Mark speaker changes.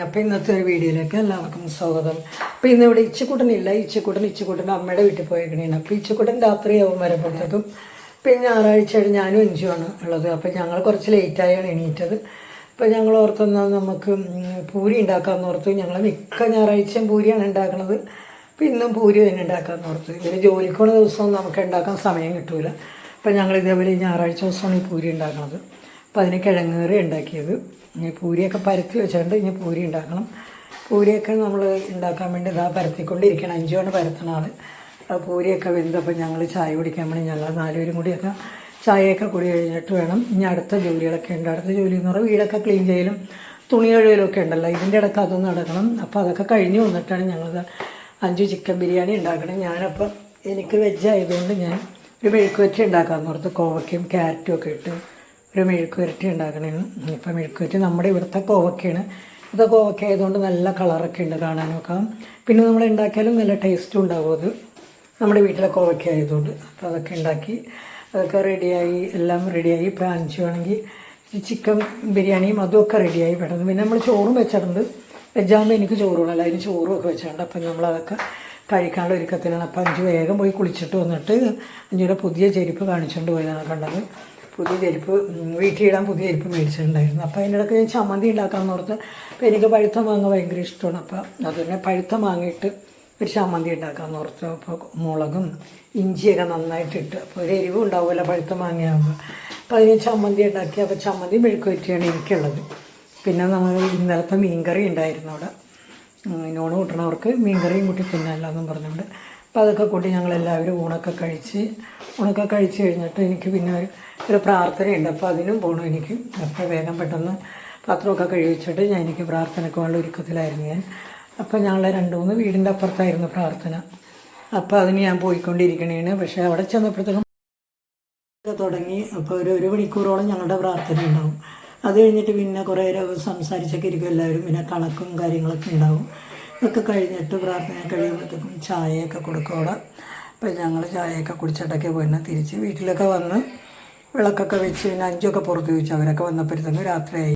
Speaker 1: അപ്പോൾ ഇന്നത്തെ ഒരു വീഡിയോയിലേക്ക് എല്ലാവർക്കും സ്വാഗതം. അപ്പോൾ ഇന്നിവിടെ ഇച്ചിക്കുട്ടനില്ല. ഇച്ചിക്കുട്ടൻ അമ്മയുടെ വീട്ടിൽ പോയേക്കണേണ്. അപ്പോൾ ഇച്ചിക്കുട്ടൻ രാത്രിയാവും വരുമ്പോഴത്തേക്കും. പിന്നെ ഞായറാഴ്ചയായിട്ട് ഞാനും അഞ്ചുമാണ് ഉള്ളത്. അപ്പോൾ ഞങ്ങൾ കുറച്ച് ലേറ്റായാണ് എണീറ്റത്. അപ്പോൾ ഞങ്ങൾ ഓർത്തെന്നാൽ നമുക്ക് പൂരി ഉണ്ടാക്കാമെന്ന് ഓർത്തു. ഞങ്ങൾ മിക്ക ഞായറാഴ്ചയും പൂരിയാണ് ഉണ്ടാക്കുന്നത്. അപ്പോൾ ഇന്നും പൂരി തന്നെ ഉണ്ടാക്കാമെന്ന് ഓർത്തു. ഇവർ ജോലിക്കുള്ള ദിവസവും നമുക്ക് ഉണ്ടാക്കാൻ സമയം കിട്ടില്ല. അപ്പോൾ ഞങ്ങൾ ഇതേപോലെ ഞായറാഴ്ച ദിവസമാണ് ഈ പൂരി ഉണ്ടാക്കുന്നത്. അപ്പോൾ അതിന് കിഴങ്ങ് കറി ഉണ്ടാക്കിയത്. ഇനി പൂരിയൊക്കെ പരത്തി വെച്ചിട്ടുണ്ട്. ഇനി പൂരി ഉണ്ടാക്കണം. പൂരിയൊക്കെ നമ്മൾ ഉണ്ടാക്കാൻ വേണ്ടി ഇതാ പരത്തിക്കൊണ്ടിരിക്കണം. അഞ്ചുമാണ് പരത്തുന്ന ആൾ. ആ പൂരിയൊക്കെ വെന്തപ്പോൾ ഞങ്ങൾ ചായ കുടിക്കാൻ വേണ്ടി ഞങ്ങൾ 4 പേരും കൂടിയൊക്കെ ചായയൊക്കെ കുടി കഴിഞ്ഞിട്ട് വേണം ഇനി അടുത്ത ജോലികളൊക്കെ ഉണ്ട്. അടുത്ത ജോലി എന്ന് പറഞ്ഞാൽ വീടൊക്കെ ക്ലീൻ ചെയ്യലും തുണി കഴുകലും ഒക്കെ ഉണ്ടല്ലോ. ഇതിൻ്റെ ഇടയ്ക്ക് അതൊന്നും നടക്കണം. അപ്പോൾ അതൊക്കെ കഴിഞ്ഞ് വന്നിട്ടാണ് ഞങ്ങൾ 5 ചിക്കൻ ബിരിയാണി ഉണ്ടാക്കണം. ഞാനപ്പോൾ എനിക്ക് വെജ് ആയതുകൊണ്ട് ഞാൻ ഒരു മെഴുക്കുവരട്ടി ഉണ്ടാക്കാമെന്ന് ഓർത്ത് കോവയ്ക്കും ക്യാരറ്റും ഒക്കെ ഇട്ട് ഒരു മെഴുക്കുവരട്ടി ഉണ്ടാക്കണേന്ന്. ഇപ്പം മെഴുക്കുവരട്ടി നമ്മുടെ ഇവിടുത്തെ കോവയ്ക്കാണ്. ഇത് കോവയ്ക്ക ആയതുകൊണ്ട് നല്ല കളറൊക്കെ ഉണ്ട് കാണാനൊക്കെ. പിന്നെ നമ്മൾ ഉണ്ടാക്കിയാലും നല്ല ടേസ്റ്റും ഉണ്ടാവും. അത് നമ്മുടെ വീട്ടിലെ കോവയ്ക്ക ആയതുകൊണ്ട്. അപ്പോൾ അതൊക്കെ ഉണ്ടാക്കി അതൊക്കെ റെഡിയായി, എല്ലാം റെഡിയായി. ഇപ്പോൾ 5 ആണെങ്കിൽ ചിക്കൻ ബിരിയാണിയും അതുമൊക്കെ റെഡിയായി പെട്ടെന്ന്. പിന്നെ നമ്മൾ ചോറും വെച്ചിട്ടുണ്ട്. വെജാകുമ്പോൾ എനിക്ക് ചോറ് വേണമല്ലോ, അതിന് ചോറും ഒക്കെ വെച്ചിട്ടുണ്ട്. അപ്പം നമ്മളതൊക്കെ കഴിക്കാനുള്ള ഒരുക്കത്തിലാണ്. അപ്പം 5 വേഗം പോയി കുളിച്ചിട്ട് വന്നിട്ട് 5 പുതിയ ചെരുപ്പ് കാണിച്ചുകൊണ്ട് പോയതാണ് കണ്ടത്. പുതിയ ചെരുപ്പ് വീട്ടിലിടാൻ പുതിയ ചെരുപ്പ് മേടിച്ചിട്ടുണ്ടായിരുന്നു. അപ്പോൾ അതിൻ്റെ ഇടയ്ക്ക് ഞാൻ ചമ്മന്തി ഉണ്ടാക്കാമെന്ന് ഓർത്ത്. അപ്പോൾ എനിക്ക് പഴുത്ത മാങ്ങ ഭയങ്കര ഇഷ്ടമാണ്. അപ്പോൾ അതുതന്നെ പഴുത്ത മാങ്ങയിട്ട് ഒരു ചമ്മന്തി ഉണ്ടാക്കാമെന്ന് ഓർത്ത്. അപ്പോൾ മുളകും ഇഞ്ചിയൊക്കെ നന്നായിട്ടിട്ട്, അപ്പോൾ ഒരു എരിവും ഉണ്ടാവുമല്ലോ പഴുത്ത മാങ്ങയാകുമ്പോൾ. അപ്പോൾ അതിന് ചമ്മന്തി ഉണ്ടാക്കി. അപ്പോൾ ചമ്മന്തി മെഴുക്കുവരട്ടിയാണ് എനിക്കുള്ളത്. പിന്നെ നമ്മൾ ഇന്നലത്തെ മീൻകറി ഉണ്ടായിരുന്നു അവിടെ. നോണ് കൂട്ടണവർക്ക് മീൻകറിയും കൂട്ടി തിന്നാമല്ലോ എന്നും പറഞ്ഞുകൊണ്ട്. അപ്പോൾ അതൊക്കെ കൂട്ടി ഞങ്ങളെല്ലാവരും ഊണൊക്കെ കഴിച്ച് കഴിഞ്ഞിട്ട് എനിക്ക് പിന്നെ ഒരു പ്രാർത്ഥനയുണ്ട്. അപ്പോൾ അതിനും പോകണം എനിക്ക്. അപ്പോൾ വേഗം പെട്ടെന്ന് പാത്രമൊക്കെ കഴിച്ചിട്ട് എനിക്ക് പ്രാർത്ഥനയ്ക്ക് ഉള്ള ഒരുക്കത്തിലായിരുന്നു ഞാൻ. അപ്പോൾ ഞങ്ങൾ 2-3 വീടിൻ്റെ അപ്പുറത്തായിരുന്നു പ്രാർത്ഥന. അപ്പോൾ അതിന് ഞാൻ പോയിക്കൊണ്ടിരിക്കണേന്. പക്ഷേ അവിടെ ചെന്നപ്പോഴത്തേക്കും തുടങ്ങി. അപ്പോൾ ഒരു മണിക്കൂറോളം ഞങ്ങളുടെ പ്രാർത്ഥന ഉണ്ടാവും. അത് കഴിഞ്ഞിട്ട് പിന്നെ കുറേ സംസാരിച്ചൊക്കെ ഇരിക്കും എല്ലാവരും. പിന്നെ കണക്കും കാര്യങ്ങളൊക്കെ ഉണ്ടാവും. ഇതൊക്കെ കഴിഞ്ഞിട്ട് പ്രാർത്ഥന കഴിയുമ്പോഴത്തേക്കും ചായയൊക്കെ കൊടുക്കും അവിടെ. അപ്പോൾ ഞങ്ങൾ ചായയൊക്കെ കുടിച്ചിട്ടൊക്കെ പോയിരുന്ന തിരിച്ച് വീട്ടിലൊക്കെ വന്ന് വിളക്കൊക്കെ വെച്ച് പിന്നെ 5 പുറത്ത് വെച്ച് അവരൊക്കെ വന്നപ്പോഴത്തേക്കും രാത്രിയായി.